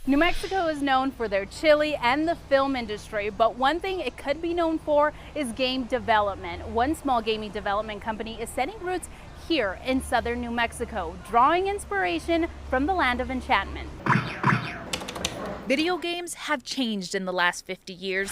New Mexico is known for their chili and the film industry, but one thing it could be known for is game development. One small gaming development company is setting roots here in southern New Mexico, drawing inspiration from the land of enchantment. Video games have changed in the last 50 years.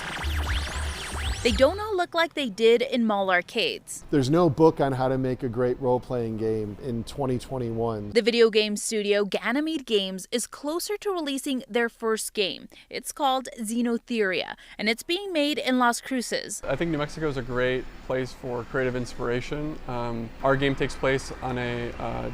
They don't all look like they did in mall arcades. There's no book on how to make a great role-playing game in 2021. The video game studio Ganymede Games is closer to releasing their first game. It's called Xenotheria, and it's being made in Las Cruces. I think New Mexico is a great place for creative inspiration. Our game takes place on a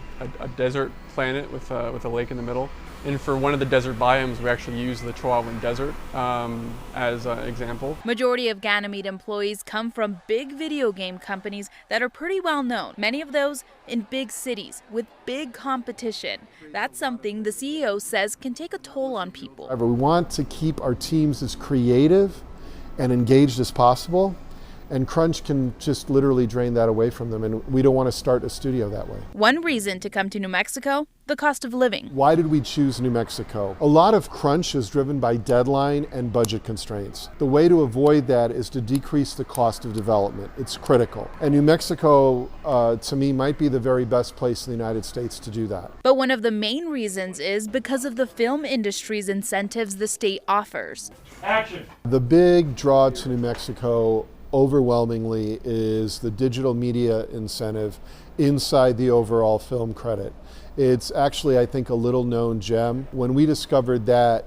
desert planet with a lake in the middle. And for one of the desert biomes, we actually use the Chihuahuan Desert as an example. Majority of Ganymede employees come from big video game companies that are pretty well known. Many of those in big cities with big competition. That's something the CEO says can take a toll on people. However, we want to keep our teams as creative and engaged as possible. And crunch can just literally drain that away from them, and we don't want to start a studio that way. One reason to come to New Mexico, the cost of living. Why did we choose New Mexico? A lot of crunch is driven by deadline and budget constraints. The way to avoid that is to decrease the cost of development. It's critical. And New Mexico, to me, might be the very best place in the United States to do that. But one of the main reasons is because of the film industry's incentives the state offers. Action! The big draw to New Mexico overwhelmingly is the digital media incentive inside the overall film credit. It's actually, I think, a little known gem. When we discovered that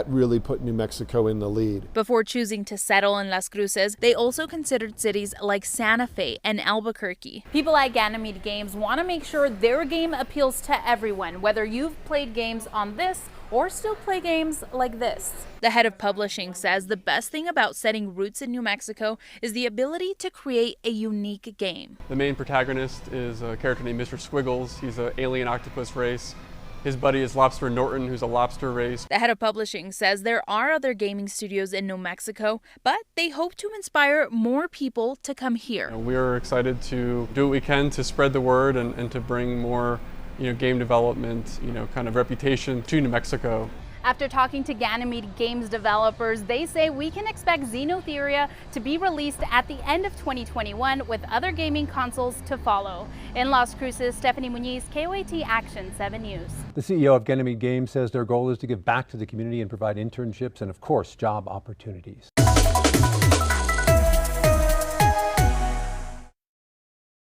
really put New Mexico in the lead. Before choosing to settle in Las Cruces, they also considered cities like Santa Fe and Albuquerque. People at Ganymede Games want to make sure their game appeals to everyone, whether you've played games on this or still play games like this. The head of publishing says the best thing about setting roots in New Mexico is the ability to create a unique game. The main protagonist is a character named Mr. Squiggles. He's an alien octopus race. His buddy is Lobster Norton, who's a lobster race. The head of publishing says there are other gaming studios in New Mexico, but they hope to inspire more people to come here. And we are excited to do what we can to spread the word and to bring more game development, kind of reputation to New Mexico. After talking to Ganymede Games developers, they say we can expect Xenotheria to be released at the end of 2021 with other gaming consoles to follow. In Las Cruces, Stephanie Muñiz, KOAT Action 7 News. The CEO of Ganymede Games says their goal is to give back to the community and provide internships and, of course, job opportunities.